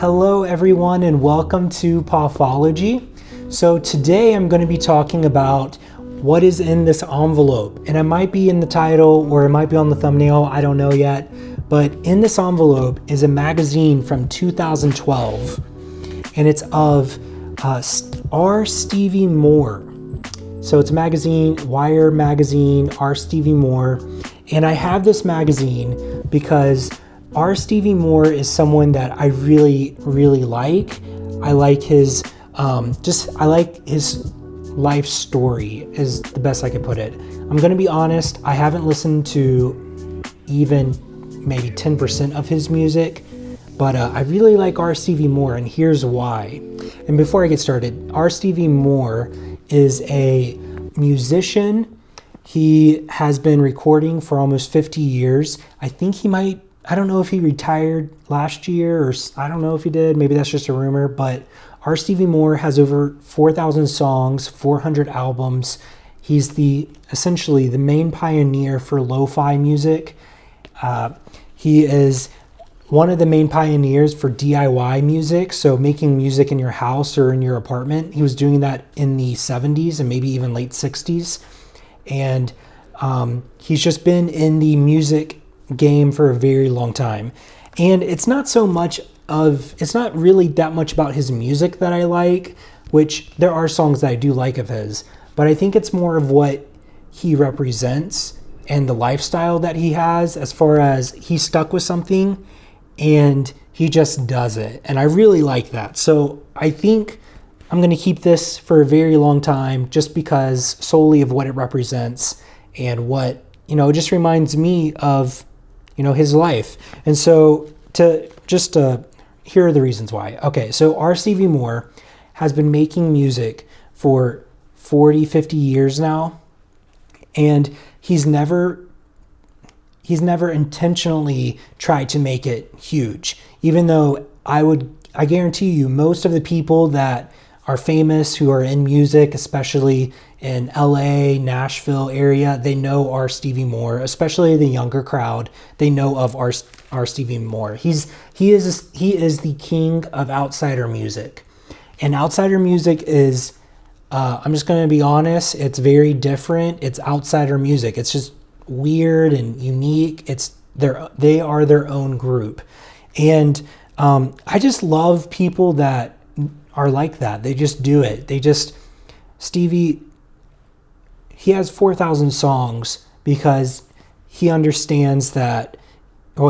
Hello everyone and welcome to Pathology. So today I'm going to be talking about what is in this envelope, and it might be in the title or it might be on the thumbnail, I don't know yet, but in this envelope is a magazine from 2012 and it's of R. Stevie Moore. So it's a magazine, Wire magazine, R. Stevie Moore, and I have this magazine because R. Stevie Moore is someone that I really like. I like his I like his life story is the best I could put it. I'm gonna be honest, I haven't listened to even maybe 10% of his music, but I really like R. Stevie Moore, and here's why. And before I get started, R. Stevie Moore is a musician. He has been recording for almost 50 years. I don't know if he retired last year, or I don't know if he did. Maybe that's just a rumor. But R. Stevie Moore has over 4,000 songs, 400 albums. He's essentially the main pioneer for lo-fi music. He is one of the main pioneers for DIY music, so making music in your house or in your apartment. He was doing that in the 70s and maybe even late 60s. And he's just been in the music game for a very long time, and it's not really that much about his music that I like, which there are songs that I do like of his, but I think it's more of what he represents and the lifestyle that he has, as far as he's stuck with something and he just does it, and I really like that. So I think I'm going to keep this for a very long time just because solely of what it represents and what, it just reminds me of his life. And so here are the reasons why. Okay, so R. Stevie Moore has been making music for 40, 50 years now, and he's never intentionally tried to make it huge, even though I guarantee you most of the people that are famous who are in music, especially in LA, Nashville area, they know R. Stevie Moore, especially the younger crowd. They know of R. Stevie Moore. He is the king of outsider music. And outsider music is, I'm just going to be honest, it's very different. It's outsider music. It's just weird and unique. They are their own group. And I just love people that are like that. They just do it. Stevie, he has 4,000 songs because he understands that,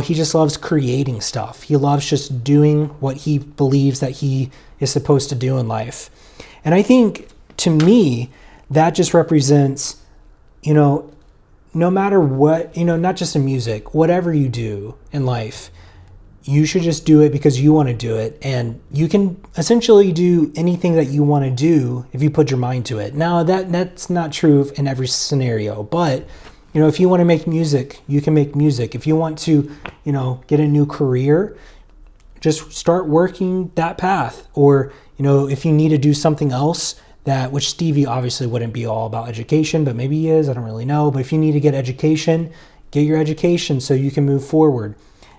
he just loves creating stuff. He loves just doing what he believes that he is supposed to do in life. And I think, to me, that just represents, no matter what, not just in music, whatever you do in life, you should just do it because you want to do it. And you can essentially do anything that you want to do if you put your mind to it. Now, that's not true in every scenario, but if you want to make music, you can make music. If you want to, get a new career, just start working that path. Or, if you need to do something else, which Stevie obviously wouldn't be all about education, but maybe he is, I don't really know. But if you need to get education, get your education so you can move forward.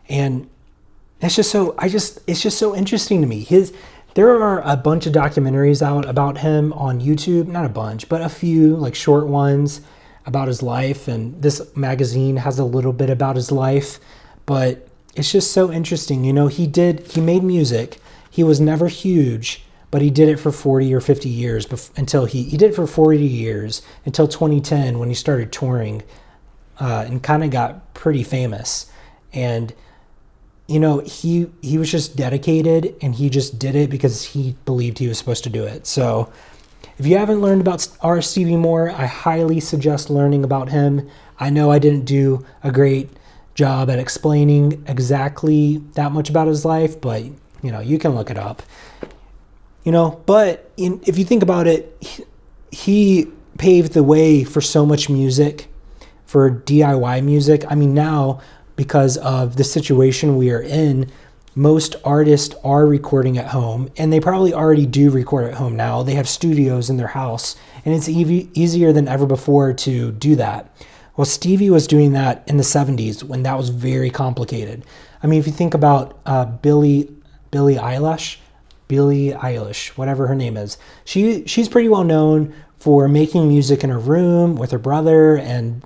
And it's just so interesting to me. There are a bunch of documentaries out about him on YouTube, not a bunch, but a few, like short ones about his life. And this magazine has a little bit about his life, but it's just so interesting. He made music. He was never huge, but he did it for 40 or 50 years until he did it for 40 years until 2010 when he started touring and kind of got pretty famous. And he was just dedicated, and he just did it because he believed he was supposed to do it. So if you haven't learned about R. Stevie Moore, I highly suggest learning about him. I know I didn't do a great job at explaining exactly that much about his life, but you can look it up. But if you think about it, he paved the way for so much music, for DIY music. I mean, now, because of the situation we are in, most artists are recording at home, and they probably already do record at home now. They have studios in their house, and it's easier than ever before to do that. Well, Stevie was doing that in the 70s when that was very complicated. I mean, if you think about Billy Billie Eilish, whatever her name is. She's pretty well known for making music in her room with her brother, and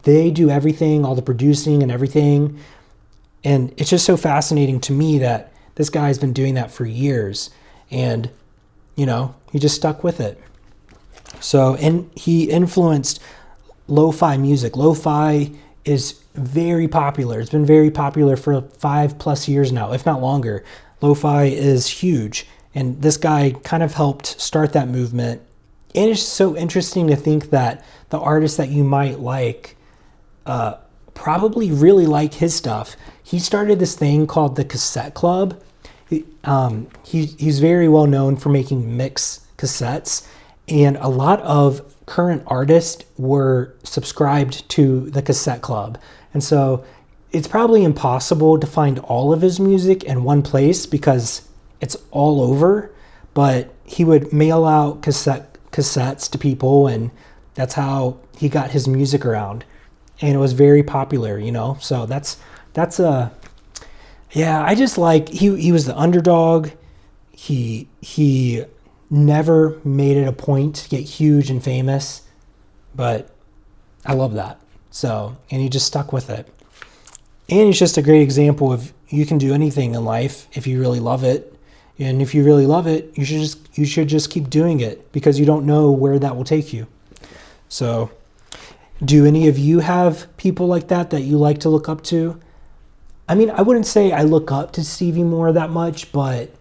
they do everything, all the producing and everything. And it's just so fascinating to me that this guy's been doing that for years, and he just stuck with it. So, and he influenced lo-fi music. Lo-fi is very popular. It's been very popular for 5+ years now, if not longer. Lo-fi is huge, and this guy kind of helped start that movement. And it's so interesting to think that the artists that you might like probably really like his stuff. He started this thing called the Cassette Club. He's very well known for making mix cassettes, and a lot of current artists were subscribed to the Cassette Club. And so it's probably impossible to find all of his music in one place because it's all over, but he would mail out cassettes to people, and that's how he got his music around. And it was very popular, so that's I just like, he was the underdog. He never made it a point to get huge and famous, but I love that. So, and he just stuck with it. And he's just a great example of you can do anything in life if you really love it. And if you really love it, you should just keep doing it, because you don't know where that will take you. So, do any of you have people like that you like to look up to? I mean, I wouldn't say I look up to Stevie Moore that much, but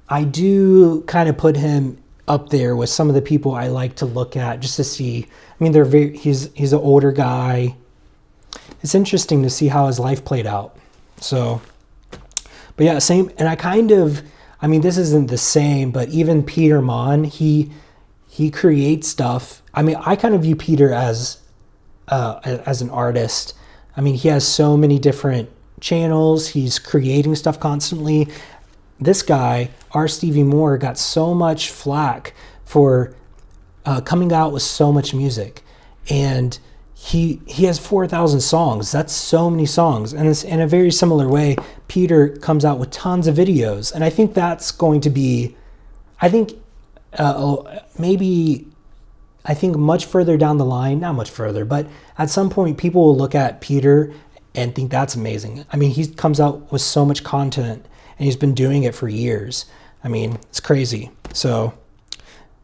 I do kind of put him up there with some of the people I like to look at just to see. I mean, he's an older guy. It's interesting to see how his life played out. So, but yeah, same. And I mean, this isn't the same, but even Peter Mon, he creates stuff. I mean, I kind of view Peter as an artist. I mean, he has so many different channels. He's creating stuff constantly. This guy, our Stevie Moore, got so much flack for coming out with so much music, and he has 4,000 songs. That's so many songs. And it's in a very similar way, Peter comes out with tons of videos, and I think that's going to be, I think much further down the line, not much further, but at some point people will look at Peter and think that's amazing. I mean, he comes out with so much content, and he's been doing it for years. I mean, it's crazy. So,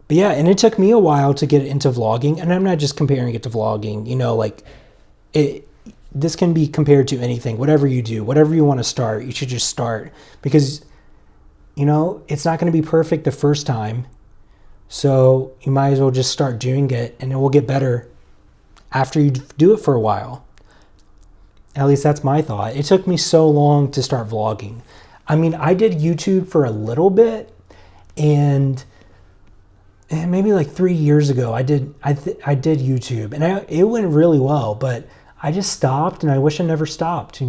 but yeah, and it took me a while to get into vlogging, and I'm not just comparing it to vlogging, this can be compared to anything. Whatever you do, whatever you want to start, you should just start, because, it's not going to be perfect the first time. So you might as well just start doing it, and it will get better after you do it for a while. At least that's my thought. It took me so long to start vlogging. I mean, I did YouTube for a little bit, and maybe like 3 years ago, I did YouTube, and it went really well, but I just stopped, and I wish I never stopped,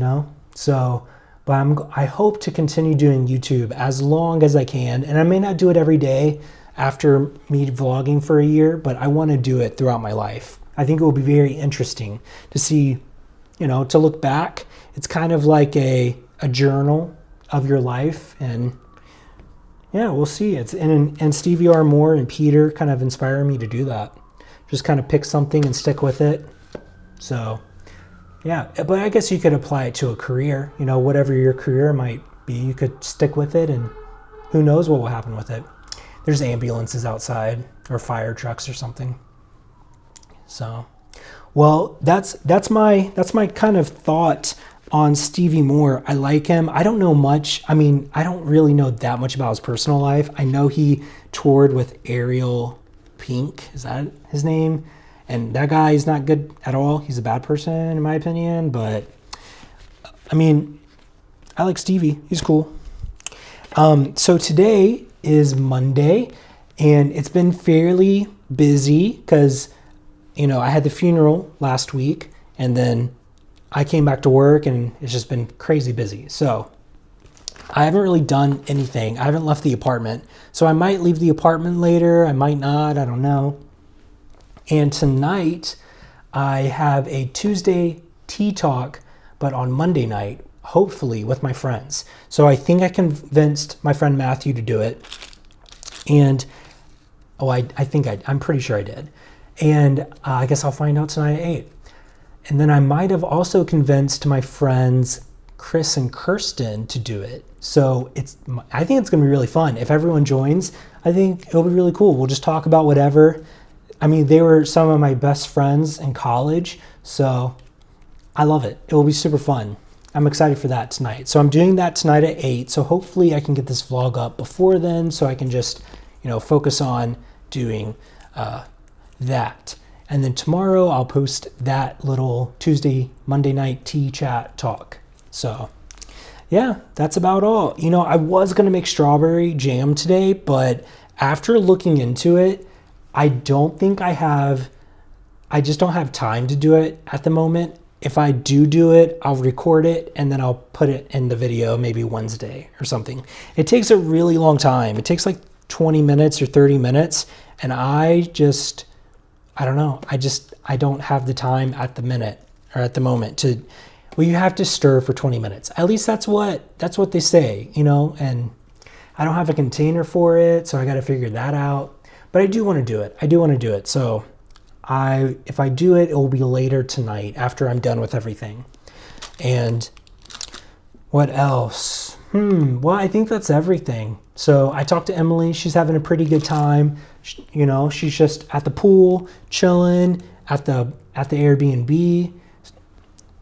So, but I hope to continue doing YouTube as long as I can, and I may not do it every day after me vlogging for a year, but I want to do it throughout my life. I think it will be very interesting to see, to look back. It's kind of like a journal of your life, and yeah, we'll see. And Stevie R. Moore and Peter kind of inspire me to do that. Just kind of pick something and stick with it. So yeah, but I guess you could apply it to a career. Whatever your career might be, you could stick with it, and who knows what will happen with it. There's ambulances outside, or fire trucks or something. So, well, that's my kind of thought on Stevie Moore. I like him. I don't know much. I mean, I don't really know that much about his personal life. I know he toured with Ariel Pink. Is that his name? And that guy is not good at all. He's a bad person, in my opinion. But, I mean, I like Stevie. He's cool. So today is Monday, and it's been fairly busy because, I had the funeral last week, and then I came back to work, and it's just been crazy busy. So I haven't really done anything. I haven't left the apartment. So I might leave the apartment later. I might not. I don't know. And tonight I have a Tuesday tea talk, but on Monday night, hopefully with my friends. So I think I convinced my friend Matthew to do it. And I'm pretty sure I did. And I guess I'll find out tonight at 8. And then I might have also convinced my friends Chris and Kirsten to do it. So I think it's going to be really fun. If everyone joins, I think it'll be really cool. We'll just talk about whatever. I mean, they were some of my best friends in college, so I love it. It will be super fun. I'm excited for that tonight. So I'm doing that tonight at 8. So hopefully I can get this vlog up before then, so I can just, focus on doing that. And then tomorrow I'll post that little Monday night tea chat talk. So yeah, that's about all. I was going to make strawberry jam today, but after looking into it, I just don't have time to do it at the moment. If I do it, I'll record it and then I'll put it in the video maybe Wednesday or something. It takes a really long time. It takes like 20 minutes or 30 minutes. And I don't know. I don't have the time at the moment to, you have to stir for 20 minutes. At least that's what they say, and I don't have a container for it. So I got to figure that out, but I do want to do it. So if I do it, it will be later tonight after I'm done with everything. And what else? Well, I think that's everything. So I talked to Emily. She's having a pretty good time. She's just at the pool, chilling at the Airbnb.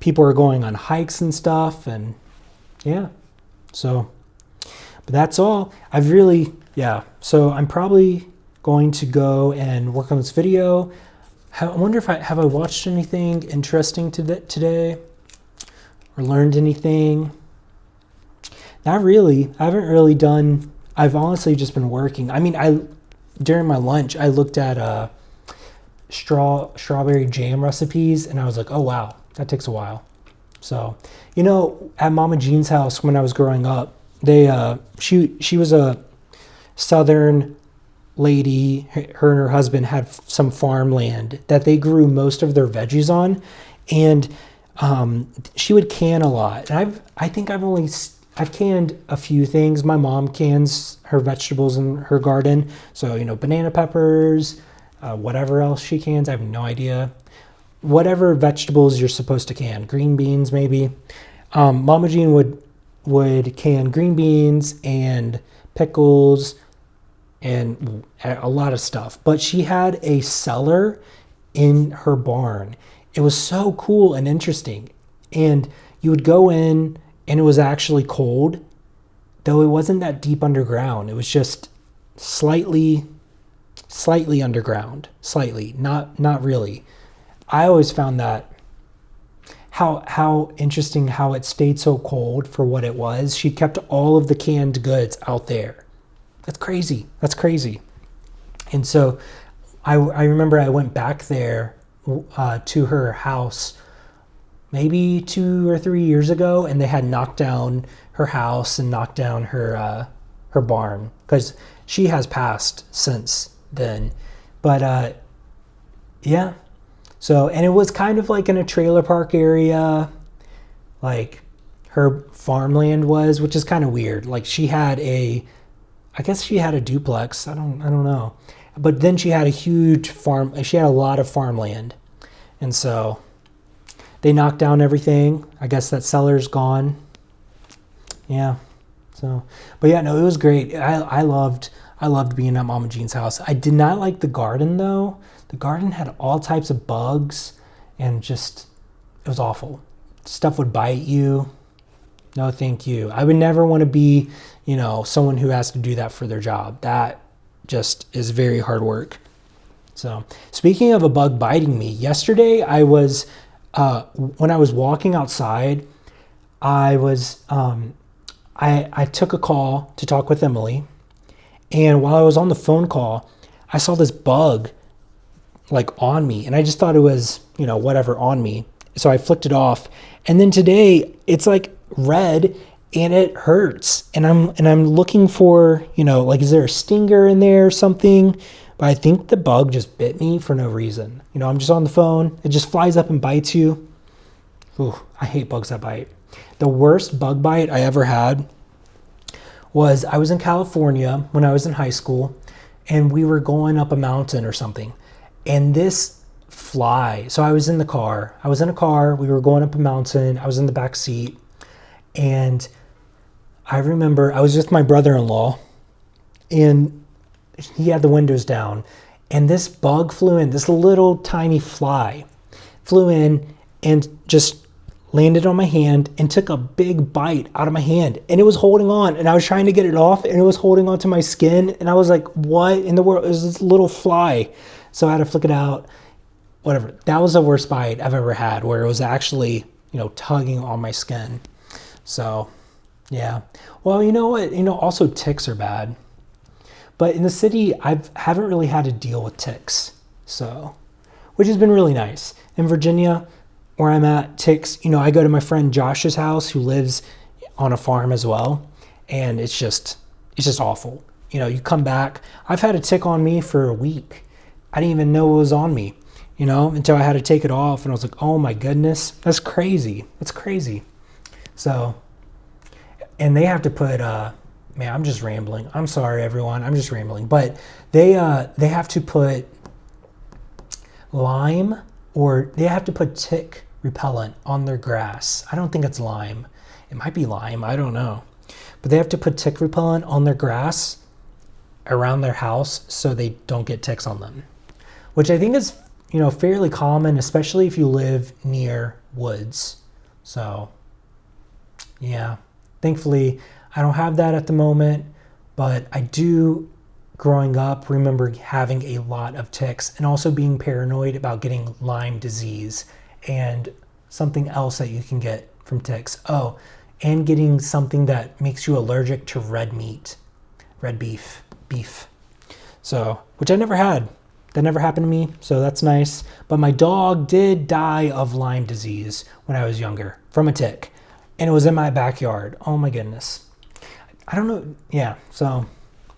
People are going on hikes and stuff, and yeah. So, but that's all. So I'm probably going to go and work on this video. I wonder if I watched anything interesting today or learned anything. Not really. I haven't really done. I've honestly just been working. I mean, during my lunch I looked at strawberry jam recipes, and I was like, oh wow, that takes a while. So, at Momma Jean's house when I was growing up, she was a Southern lady. Her and her husband had some farmland that they grew most of their veggies on, and she would can a lot. And I've canned a few things. My mom cans her vegetables in her garden. So, banana peppers, whatever else she cans, I have no idea. Whatever vegetables you're supposed to can, green beans maybe. Momma Jean would can green beans and pickles and a lot of stuff. But she had a cellar in her barn. It was so cool and interesting. And you would go in, and it was actually cold, though it wasn't that deep underground. It was just slightly underground, not really. I always found that how interesting how it stayed so cold for what it was. She kept all of the canned goods out there. That's crazy. And so I remember I went back there to her house maybe 2 or 3 years ago, and they had knocked down her house and knocked down her barn, because she has passed since then. But yeah. So, and it was kind of like in a trailer park area, like her farmland was, which is kind of weird. Like I guess she had a duplex. I don't know. But then she had a huge farm. She had a lot of farmland. And so they knocked down everything. I guess that cellar's gone. Yeah. So, but yeah, no, it was great. I loved being at Momma Jean's house. I did not like the garden though. The garden had all types of bugs, and it was awful. Stuff would bite you. No, thank you. I would never want to be, someone who has to do that for their job. That just is very hard work. So, speaking of a bug biting me, yesterday when I was walking outside, I took a call to talk with Emily, and while I was on the phone call, I saw this bug like on me, and I just thought it was, whatever on me. So I flicked it off, and then today it's like red and it hurts, and I'm looking for, like, is there a stinger in there or something? But I think the bug just bit me for no reason. I'm just on the phone. It just flies up and bites you. Ooh, I hate bugs that bite. The worst bug bite I ever had was I was in California when I was in high school, and we were going up a mountain or something. And this fly, so I was in a car, we were going up a mountain, I was in the back seat, and I remember I was with my brother-in-law, and he had the windows down, and this bug flew in, this little tiny fly flew in and just landed on my hand and took a big bite out of my hand, and it was holding on, and I was trying to get it off, and it was holding onto my skin, and I was like, what in the world? It was this little fly. So I had to flick it out, whatever. That was the worst bite I've ever had, where it was actually, tugging on my skin. So yeah. Well, you know what? Also ticks are bad. But in the city, I haven't really had to deal with ticks. So, which has been really nice. In Virginia, where I'm at, ticks, I go to my friend Josh's house who lives on a farm as well. And it's just awful. You come back. I've had a tick on me for a week. I didn't even know it was on me, until I had to take it off. And I was like, oh my goodness, that's crazy. That's crazy. So, and they have to put, man, I'm just rambling. I'm sorry, everyone. I'm just rambling. But they have to put lime, or they have to put tick repellent on their grass. I don't think it's lime. It might be lime. I don't know. But they have to put tick repellent on their grass around their house so they don't get ticks on them, which I think is, fairly common, especially if you live near woods. So, yeah. Thankfully, I don't have that at the moment, but I do, growing up, remember having a lot of ticks and also being paranoid about getting Lyme disease and something else that you can get from ticks. Oh, and getting something that makes you allergic to red beef. So, which I never had. That never happened to me, so that's nice. But my dog did die of Lyme disease when I was younger from a tick. And it was in my backyard. Oh my goodness. I don't know. Yeah. So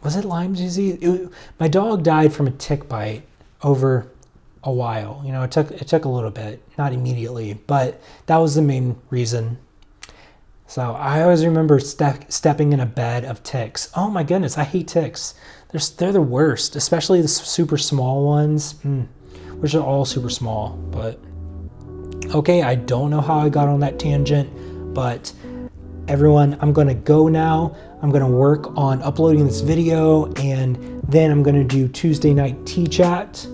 was it Lyme disease? My dog died from a tick bite over a while. It took a little bit, not immediately, but that was the main reason. So I always remember stepping in a bed of ticks. Oh my goodness. I hate ticks. They're the worst, especially the super small ones, which are all super small. But okay, I don't know how I got on that tangent. But everyone, I'm going to go now. I'm going to work on uploading this video, and then I'm going to do Tuesday night tea chat.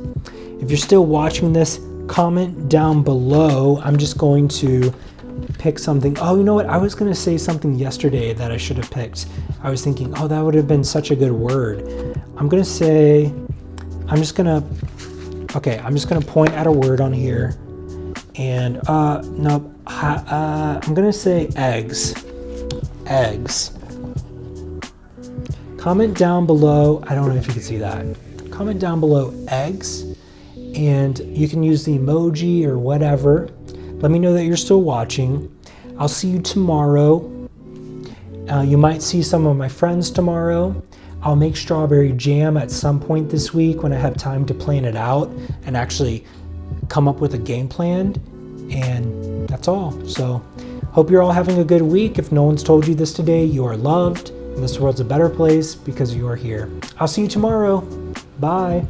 If you're still watching this, comment down below. I'm just going to pick something. Oh, you know what? I was going to say something yesterday that I should have picked. I was thinking, oh, that would have been such a good word. I'm just going to point at a word on here. And no, I'm gonna say eggs. Comment down below. I don't know if you can see that. Comment down below eggs, and you can use the emoji or whatever. Let me know that you're still watching. I'll see you tomorrow. You might see some of my friends tomorrow. I'll make strawberry jam at some point this week when I have time to plan it out and actually come up with a game plan, and that's all. So hope you're all having a good week. If no one's told you this today, you are loved, and this world's a better place because you are here. I'll see you tomorrow. Bye.